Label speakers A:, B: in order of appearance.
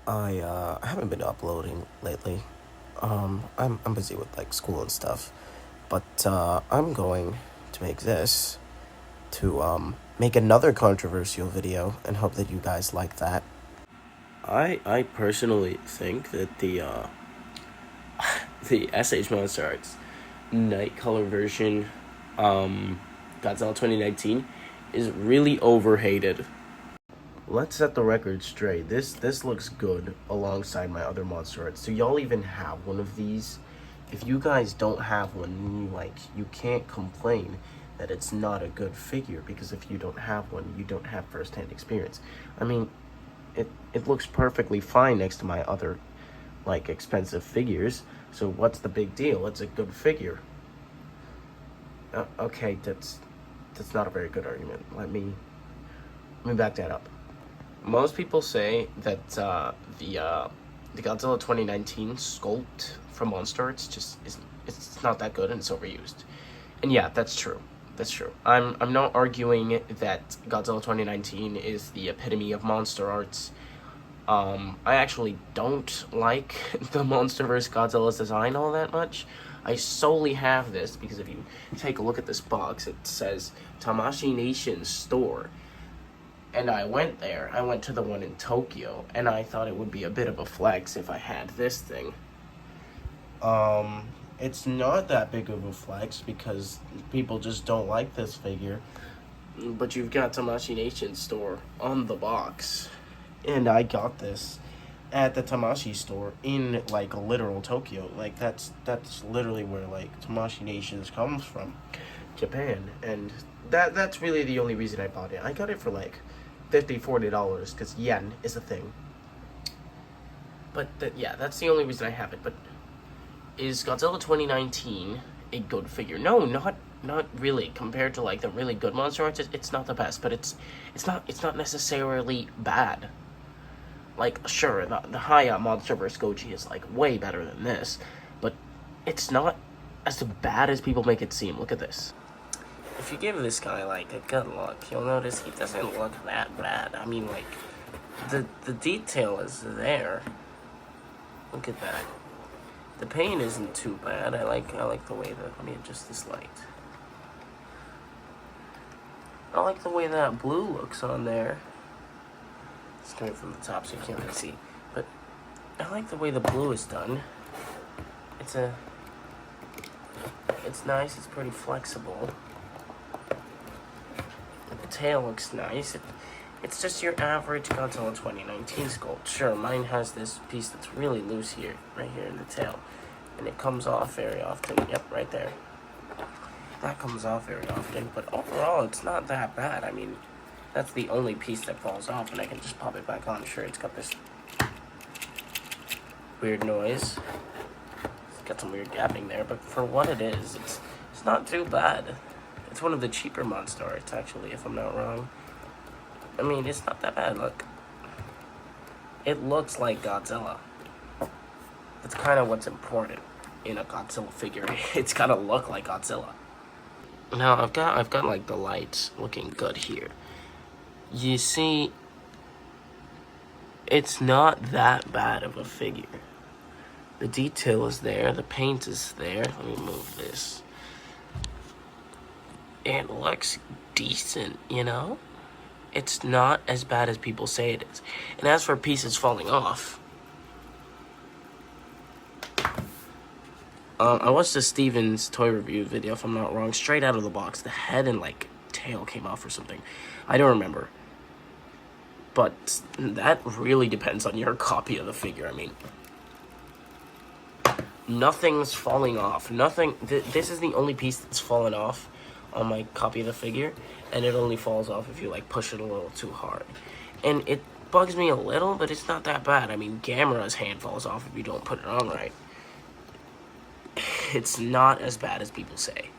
A: I haven't been uploading lately. I'm busy with like school and stuff, but I'm going to make this to make another controversial video and hope that you guys like that. I personally think that the SH Monster Arts Night Color version, Godzilla 2019, is really overhated. Let's set the record straight. This looks good alongside my other Monster Arts. Do y'all even have one of these? If you guys don't have one, you can't complain that it's not a good figure, because if you don't have one, you don't have first-hand experience. I mean, it looks perfectly fine next to my other expensive figures. So what's the big deal? It's a good figure. Okay, that's not a very good argument. Let me back that up. Most people say that the Godzilla 2019 sculpt from Monster Arts just isn't. It's not that good and it's overused. And yeah, that's true. That's true. I'm not arguing that Godzilla 2019 is the epitome of Monster Arts. I actually don't like the MonsterVerse Godzilla's design all that much. I solely have this because if you take a look at this box, it says Tamashii Nation Store. And I went there. I went to the one in Tokyo, and I thought it would be a bit of a flex if I had this thing. It's not that big of a flex because people just don't like this figure. But you've got Tamashii Nation Store on the box. And I got this at the Tamashii store in literal Tokyo. That's literally where Tamashii Nations comes from, Japan. And that's really the only reason I bought it. I got it for $50-$40 because yen is a thing. But yeah, that's the only reason I have it. But is Godzilla 2019 a good figure? No, not really. Compared to the really good Monster Arts, it's not the best, but it's not necessarily bad. Sure, the high-up MonsterVerse Goji is way better than this, but it's not as bad as people make it seem. Look at this. If you give this guy a good look, you'll notice he doesn't look that bad. I mean, the detail is there. Look at that. The paint isn't too bad. I like the way that. Let me adjust this light. I like the way that blue looks on there. It's coming from the top, so you can't really see. But I like the way the blue is done. It's nice. It's pretty flexible. The tail looks nice. It's just your average Godzilla 2019 sculpt. Sure, mine has this piece that's really loose here, right here in the tail. And it comes off very often. Yep, right there. That comes off very often. But overall, it's not that bad. I mean, that's the only piece that falls off, and I can just pop it back on. Sure, it's got this weird noise. It's got some weird gapping there, but for what it is, it's not too bad. It's one of the cheaper Monster Arts, actually, if I'm not wrong. I mean, it's not that bad. Look. It looks like Godzilla. That's kind of what's important in a Godzilla figure. It's gotta look like Godzilla. Now, I've got the lights looking good here. You see, it's not that bad of a figure. The detail is there. The paint is there. Let me move this. It looks decent, you know? It's not as bad as people say it is. And as for pieces falling off, I watched the Steven's toy review video, if I'm not wrong, straight out of the box. The head and tail came off or something. I don't remember. But that really depends on your copy of the figure. I mean, nothing's falling off. Nothing. This is the only piece that's fallen off on my copy of the figure, and it only falls off if you push it a little too hard. And it bugs me a little, but it's not that bad. I mean, Gamera's hand falls off if you don't put it on right. It's not as bad as people say.